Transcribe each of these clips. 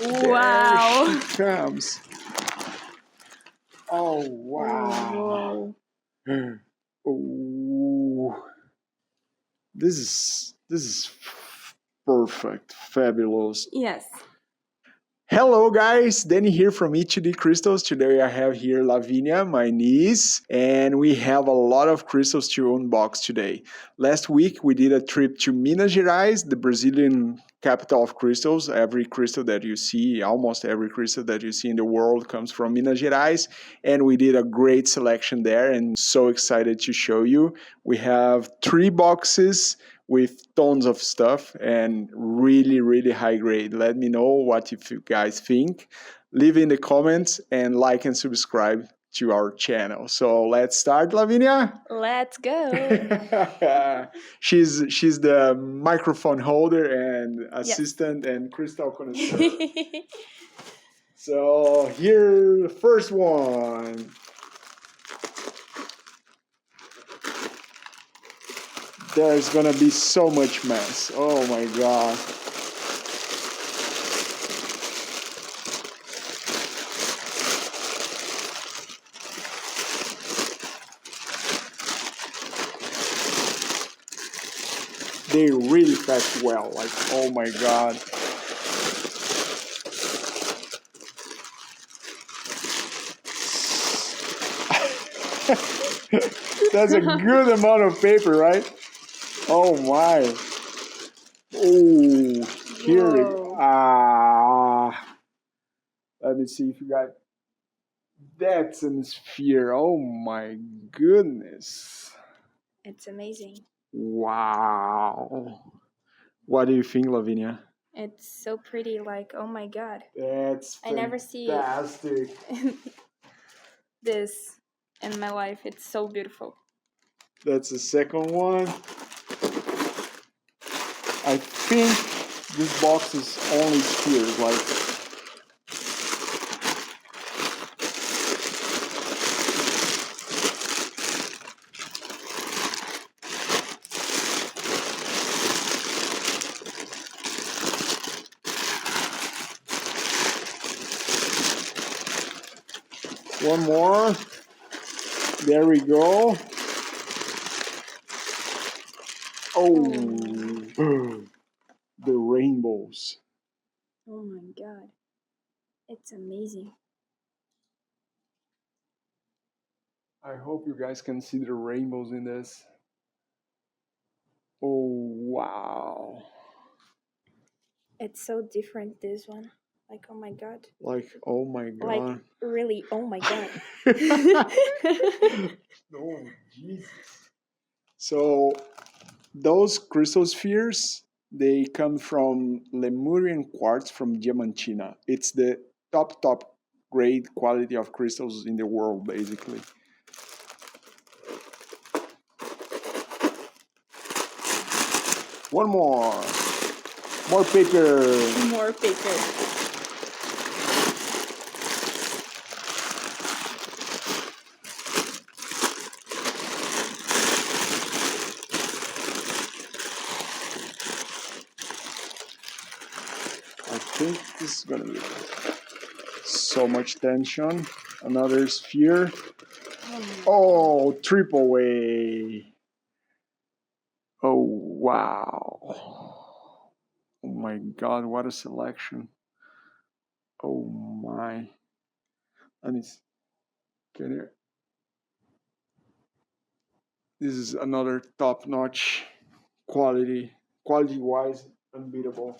Wow. There she comes. Oh, wow. Whoa. Oh, this is perfect, fabulous. Yes. Hello guys, Danny here from HD Crystals. Today I have here Lavinia, my niece, and we have a lot of crystals to unbox today. Last week we did a trip to Minas Gerais, the Brazilian capital of crystals. Every crystal that you see, almost every crystal that you see in the world comes from Minas Gerais, and we did a great selection there and so excited to show you. We have 3 boxes with tons of stuff and really high grade. Let me know what if you guys think. Leave in the comments and like and subscribe to our channel. So let's start, Lavinia. Let's go. she's the microphone holder and assistant and crystal connoisseur. So here the first one. There's gonna be so much mess. Oh my god. They really pack well, like oh my god. That's a good amount of paper, right? Oh my. Oh, here we go. Let me see if you got. That's a sphere. Oh my goodness. It's amazing. Wow. What do you think, Lavinia? It's so pretty, like, oh my god. That's fantastic. I never see this in my life. It's so beautiful. That's the second one. I think this box is only spheres, like. One more. There we go. Oh, the rainbows. Oh my god. It's amazing. I hope you guys can see the rainbows in this. Oh, wow. It's so different, this one. Like, oh my god. Like, oh my god. Like, really, oh my god. Oh, Jesus. So, those crystal spheres, they come from Lemurian quartz from Diamantina. It's the top grade quality of crystals in the world, basically. One more. More paper. More paper. I think this is gonna be so much tension. Another sphere. Oh, triple A. Oh, wow. Oh my god, what a selection. Oh my. Let me see. Can you... This is another top-notch quality. Quality-wise, unbeatable.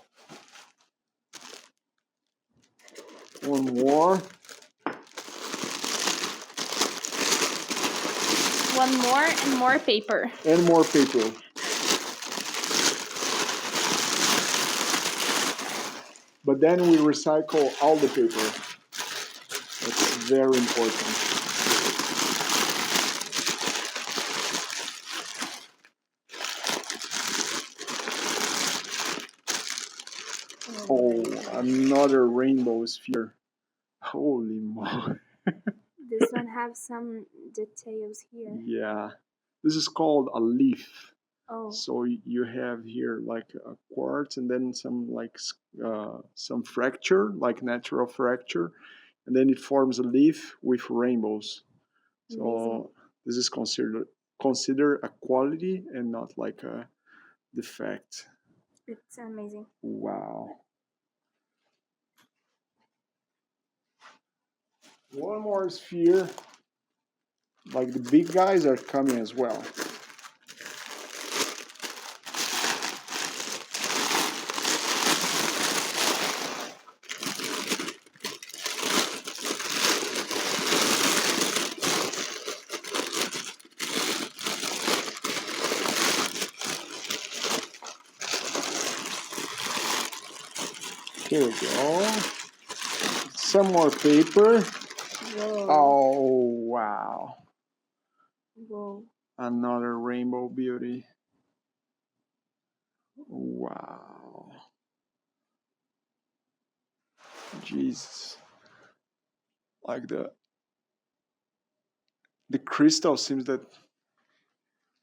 One more. One more and more paper. And more paper. But then we recycle all the paper. That's very important. Oh, another rainbow sphere. Holy moly. This one have some details here. Yeah. This is called a leaf. Oh, So you have here like a quartz and then some fracture, like natural fracture, and then it forms a leaf with rainbows. amazing. So this is considered a quality and not like a defect. It's amazing. Wow. One more sphere. Like the big guys are coming as well. Here we go. Some more paper. Whoa. Oh, wow. Whoa. Another rainbow beauty. Wow. Jesus. Like the crystal seems that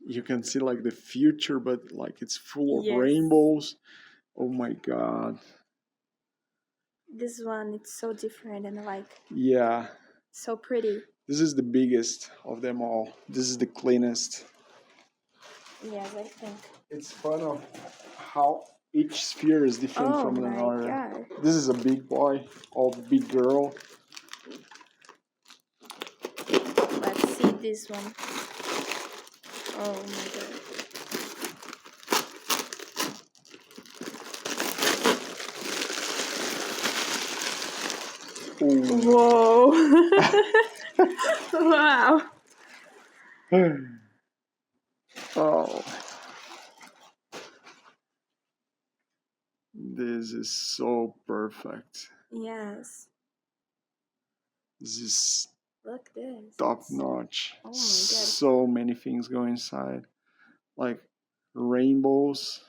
you can see like the future, but like it's full of Yes. rainbows. Oh my god. This one, it's so different and like Yeah. so pretty. This is the biggest of them all. This is the cleanest. Yes, I think. It's fun of how each sphere is different Oh from my another. god. This is a big boy or big girl. Let's see this one. Oh my god. Ooh. Whoa. Wow. Oh, this is so perfect. Yes. This is Look this. top It's- notch. Oh my god. So many things go inside. Like rainbows,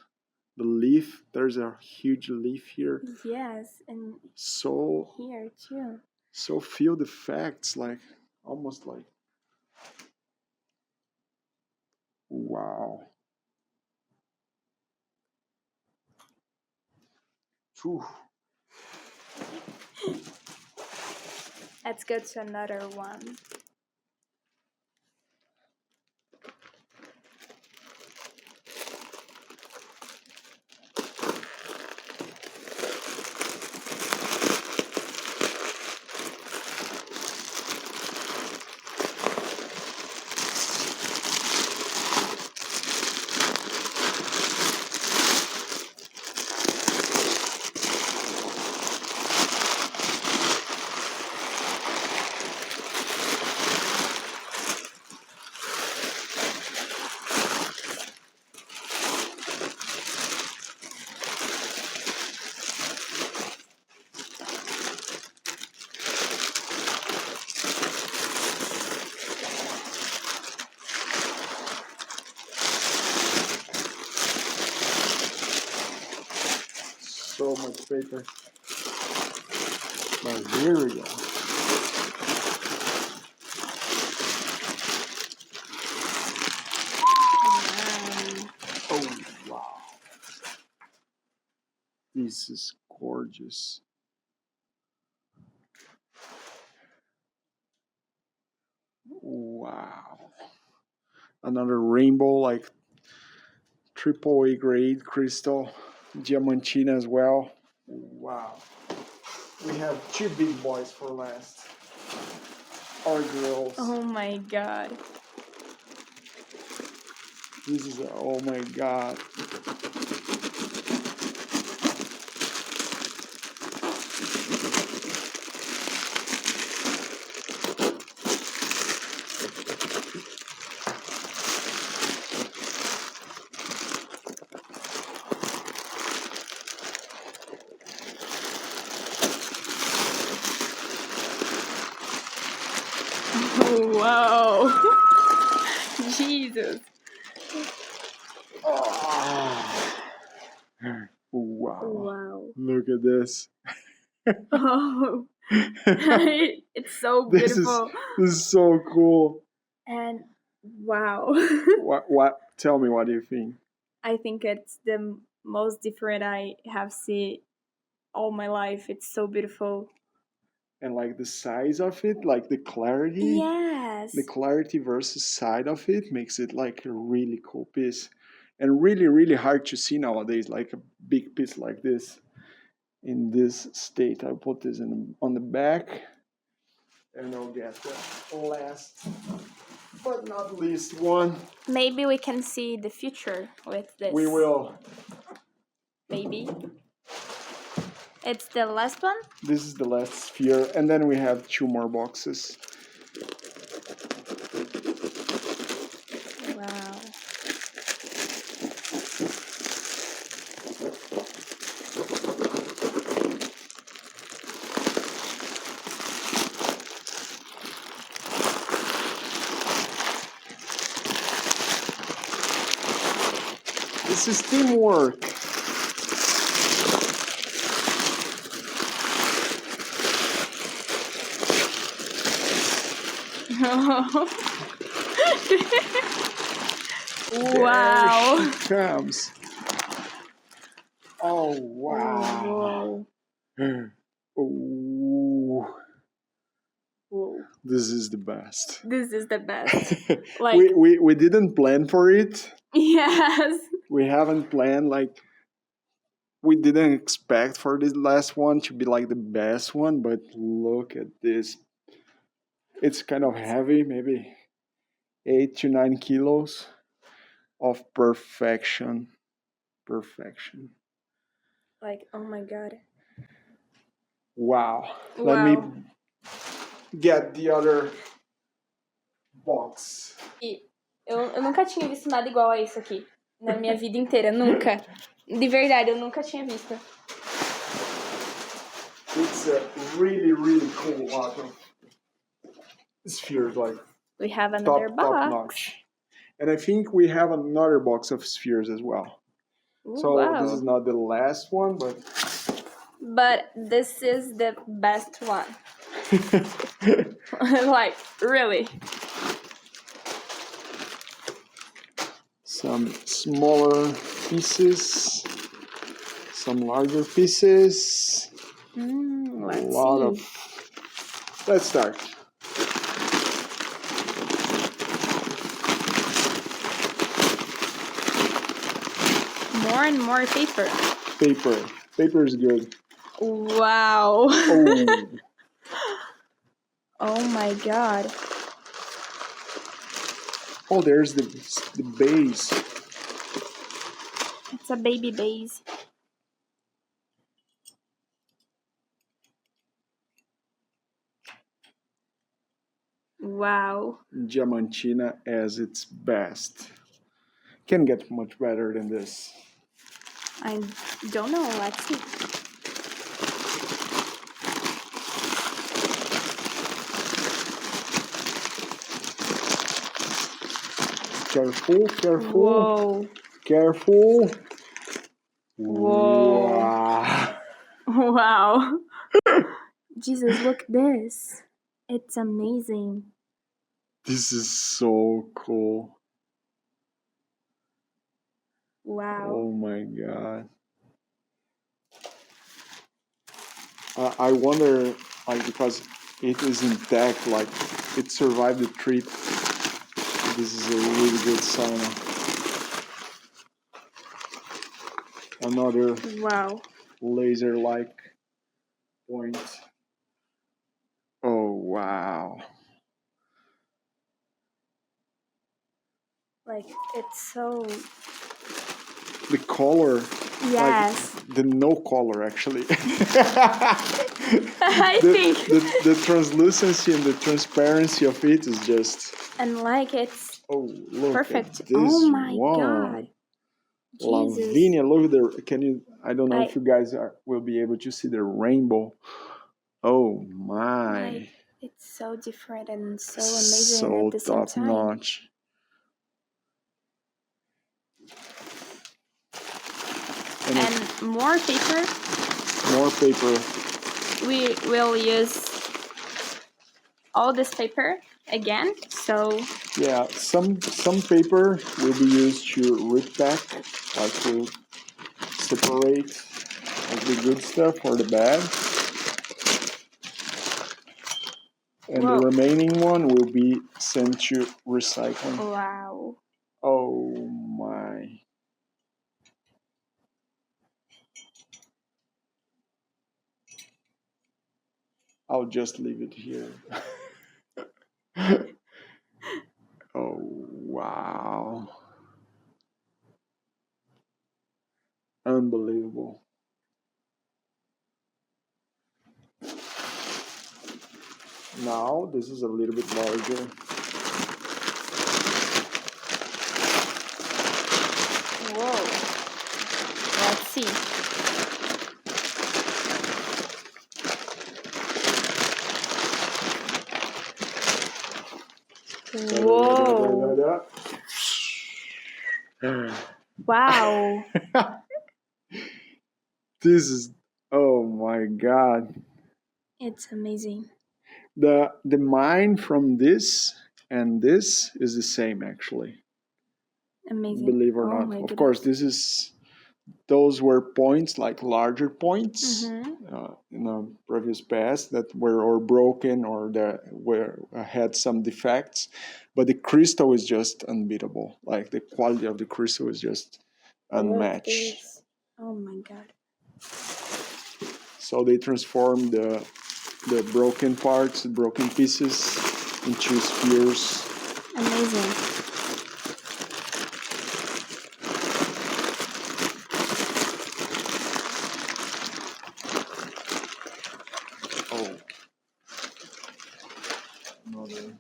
the leaf. There's a huge leaf here. Yes, and So here too. so feel the facts, like almost like wow. Phew. Let's go to another one. So much paper. But here we go. Wow. Oh wow. This is gorgeous. Wow. Another rainbow, like triple A grade crystal, diamantina as well. Wow. We have two big boys for last. Or girls. Oh my god. This is oh my god. Whoa. Jesus. Oh. Wow. Wow. Look at this. Oh. It's so This beautiful. is so cool. And wow. What tell me, what do you think? I think it's the most different I have seen all my life. It's so beautiful. And like the size of it, like the clarity, Yes. the clarity versus side of it makes it like a really cool piece. And really, really hard to see nowadays, like a big piece like this in this state. I'll put this on the back. And I'll get the last but not least one. Maybe we can see the future with this. We will. Maybe. It's the last one? This is the last sphere, and then we have 2 more boxes. Wow. This is teamwork. Wow. There she comes. Oh, wow. Oh. Whoa. This is the best. This is the best. Like, we didn't plan for it. yes. We haven't planned, like, we didn't expect for this last one to be like the best one, but look at this. It's kind of heavy, maybe 8 to 9 kilos of perfection. Perfection. Like, oh my god. Wow. Let me get the other box. Eu nunca tinha visto nada igual a isso aqui. Na minha vida inteira. Nunca. De verdade, eu nunca tinha visto. It's a really, really cool lot of spheres, like We have another box. top notch. And I think we have another box of spheres as well. Ooh, so wow. This is not the last one, but this is the best one. Like, really. Some smaller pieces, some larger pieces. Let's start. More and more paper. Paper is good. Wow. Oh. Oh my god. Oh, there's the base. It's a baby base. Wow. Diamantina as its best. Can get much better than this. I don't know. Let's see. Careful. Whoa. Careful. Whoa. Wow. Wow. Jesus, look at this. It's amazing. This is so cool. Wow. Oh my god. I wonder, like, because it is intact, like it survived the trip. This is a really good sign. Another laser-like point. Oh wow. Like, it's so... The color. Yes. Like, the no color, actually. I think. The translucency and the transparency of it is just... And like, it's look perfect. At this oh my one. God. Lavinia, look at I don't know if you guys will be able to see the rainbow. Oh my. Like, it's so different and so amazing at the same time. So top notch. And more paper. More paper. We will use all this paper again. So Yeah, some paper will be used to rip back, like to separate like the good stuff or the bad. And Whoa. the remaining one will be sent to recycling. Wow. Oh my. I'll just leave it here. Oh, wow. Unbelievable. Now, this is a little bit larger. Whoa. Let's see. Whoa. Wow. This is, oh my God. It's amazing. The mine from this and this is the same, actually. Amazing. Believe or Oh not. my Of goodness. course, those were points, like larger points in the previous past that were or broken or that were had some defects, but the crystal is just unbeatable. Like the quality of the crystal is just Look unmatched. this. Oh my God. So they transformed the broken parts, the broken pieces into spheres. Amazing. Oh, another.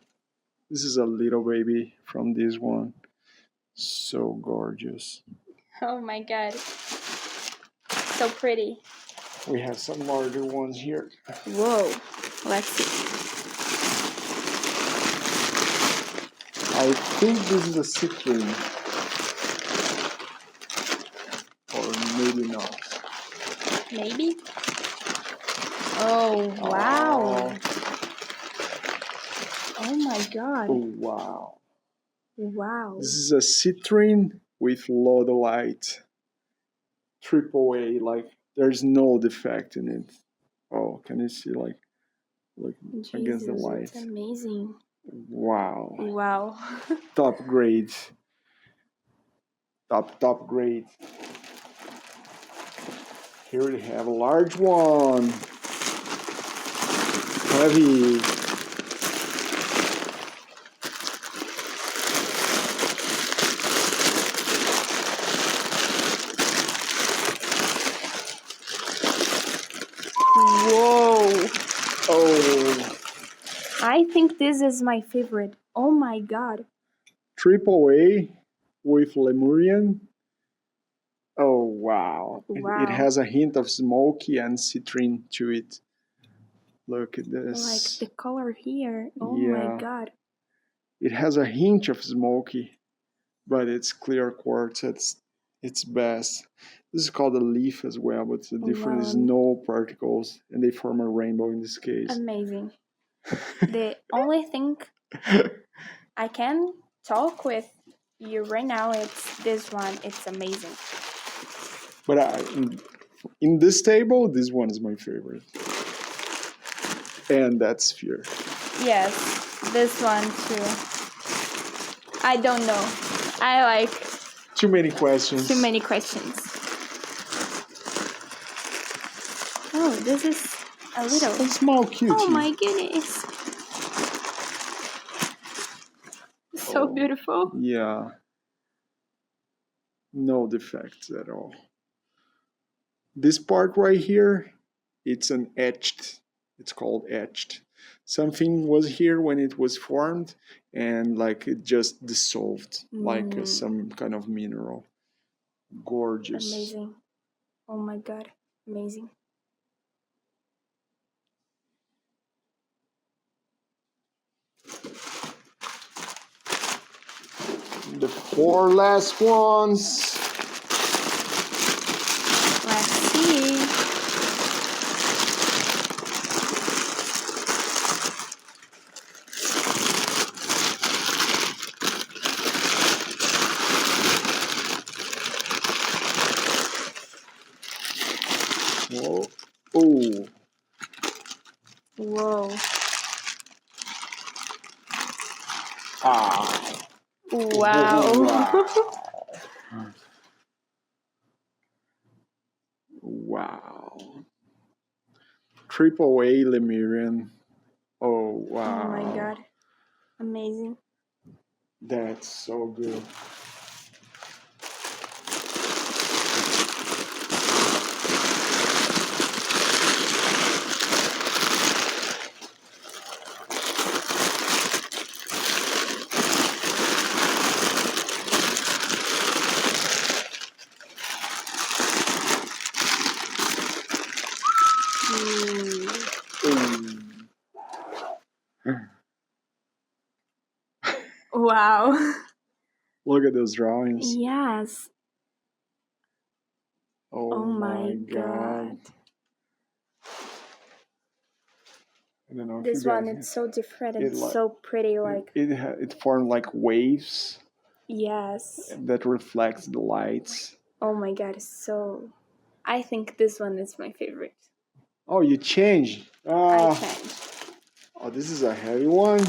This is a little baby from this one. So gorgeous. Oh my God. So pretty. We have some larger ones here. Whoa. Let's see. I think this is a citrine. Or maybe not. Maybe? Oh, wow. Oh my God. Oh, wow. Wow. This is a citrine with lodolite. AAA, like there's no defect in it. Oh, can you see like against the Jesus, light? it's amazing. Wow. Wow. Top grade. Top grade. Here we have a large one. Heavy. Whoa. Oh. I think this is my favorite. Oh my God. AAA with Lemurian. Oh, wow. Wow. It has a hint of smoky and citrine to it. Look at Like this. the color here. Oh Yeah. my God. It has a hint of smoky, but it's clear quartz. It's best. This is called a leaf as well, but the difference is Wow. no particles, and they form a rainbow in this case. Amazing. The only thing I can talk with you right now, it's this one. It's amazing. But in this table, this one is my favorite. And that sphere. Yes, this one too. I don't know. I like Too many questions. too many questions. Oh, this is a little. A small cutie. Oh my goodness. So beautiful. Yeah. No defects at all. This part right here, it's an etched. It's called etched. Something was here when it was formed, and like it just dissolved, like some kind of mineral. Gorgeous. Amazing. Oh my God. Amazing. The 4 last ones. Let's see. Whoa. Ah. Wow. Wow. Triple A Lemurian. Oh, wow. Oh my god. Amazing. That's so good. Wow. Look at those drawings. Yes. Oh, my God. I don't know if This you guys one, it's so different and it like- so pretty. Like, it formed like waves yes. that reflects the lights. Oh my god, so. I think this one is my favorite. Oh, you changed. I changed. Oh, this is a heavy one.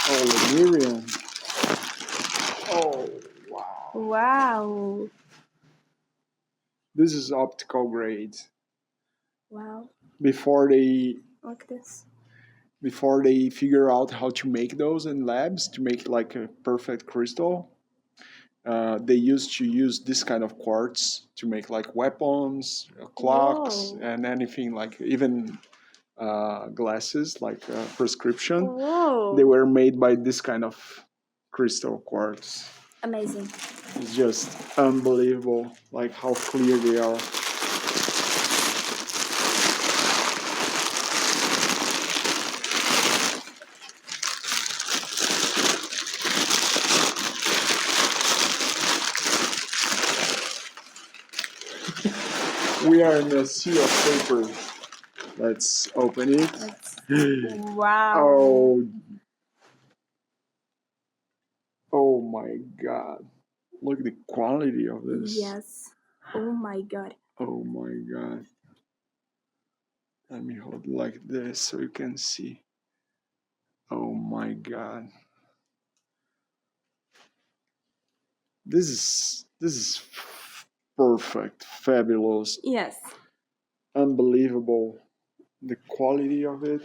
Oh, Lemurian. Oh, wow. Wow. This is optical grade. Wow. Before they Look this. figure out how to make those in labs to make like a perfect crystal, they used to use this kind of quartz to make like weapons, clocks, Whoa. and anything like even glasses, like prescription. Whoa. They were made by this kind of crystal quartz. Amazing. It's just unbelievable, like how clear they are. We are in a sea of paper. Let's open it. Wow. Oh my God. Look at the quality of this. Yes. Oh my god. Oh my God. Let me hold like this so you can see. Oh my God. This is perfect, fabulous, Yes. unbelievable. The quality of it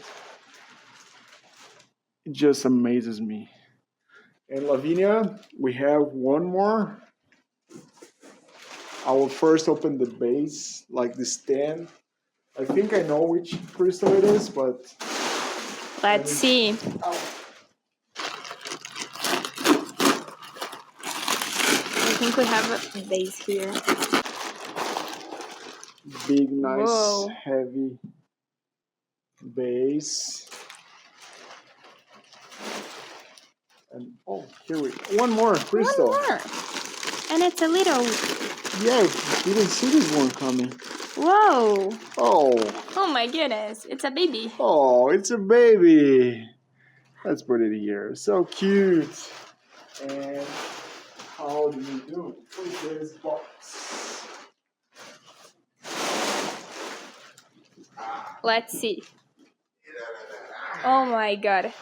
just amazes me. And Lavinia, we have one more. I will first open the base, like the stand. I think I know which crystal it is, but Let's see. I think we have a base here. big, nice, Whoa. heavy base. And oh, here we go. One more crystal. One more. And it's a little. Yeah, didn't see this one coming. Whoa. Oh, Oh my goodness. It's a baby. oh, it's a baby. Let's put it here. So cute. And how do you do? Put this box. Let's see. Oh my god.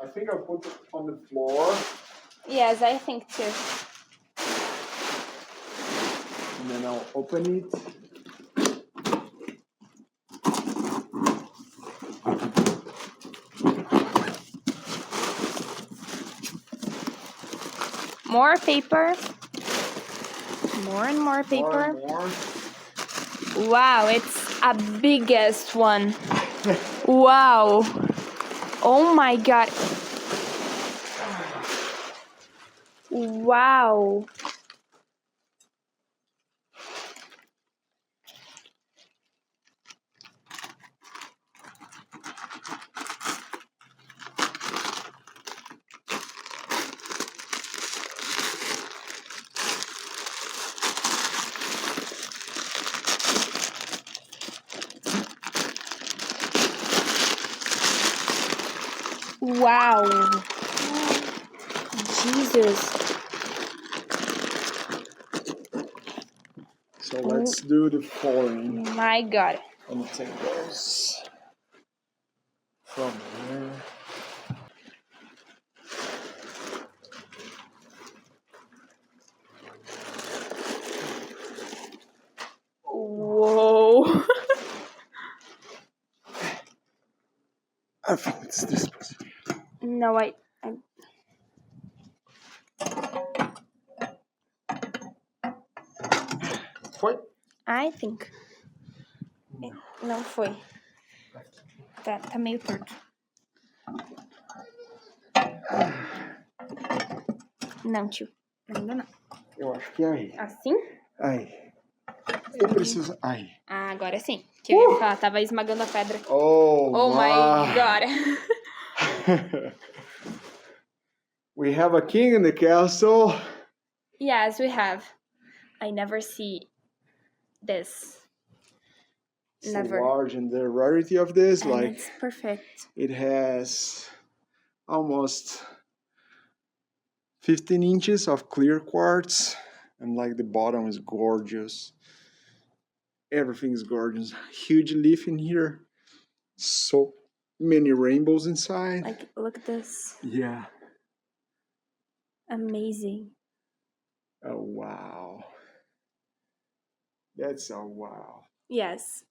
I think I'll put it on the floor. Yes, I think too. And then I'll open it. More paper. More and more paper. More. Wow, it's a biggest one. Wow. Oh my god. Wow. Wow. Jesus. So let's do the following. My God. Let me take those from here. Whoa. I think it's this one. No, I Foi? I think. Não foi. Tá meio torto. Não, tio. Ainda não. Eu acho que é aí. Assim? Aí. Eu preciso. Aí. Ah, agora sim. Que eu ia falar, tava esmagando a pedra. Oh my God. We have a king in the castle. Yes, we have. I never see this. So Never. large, and the rarity of this, And like it's perfect. it has almost 15 inches of clear quartz, and like the bottom is gorgeous. Everything is gorgeous. Huge leaf in here. So many rainbows inside. Like, look at this. Yeah. Amazing. Oh wow. That's a wow. Yes.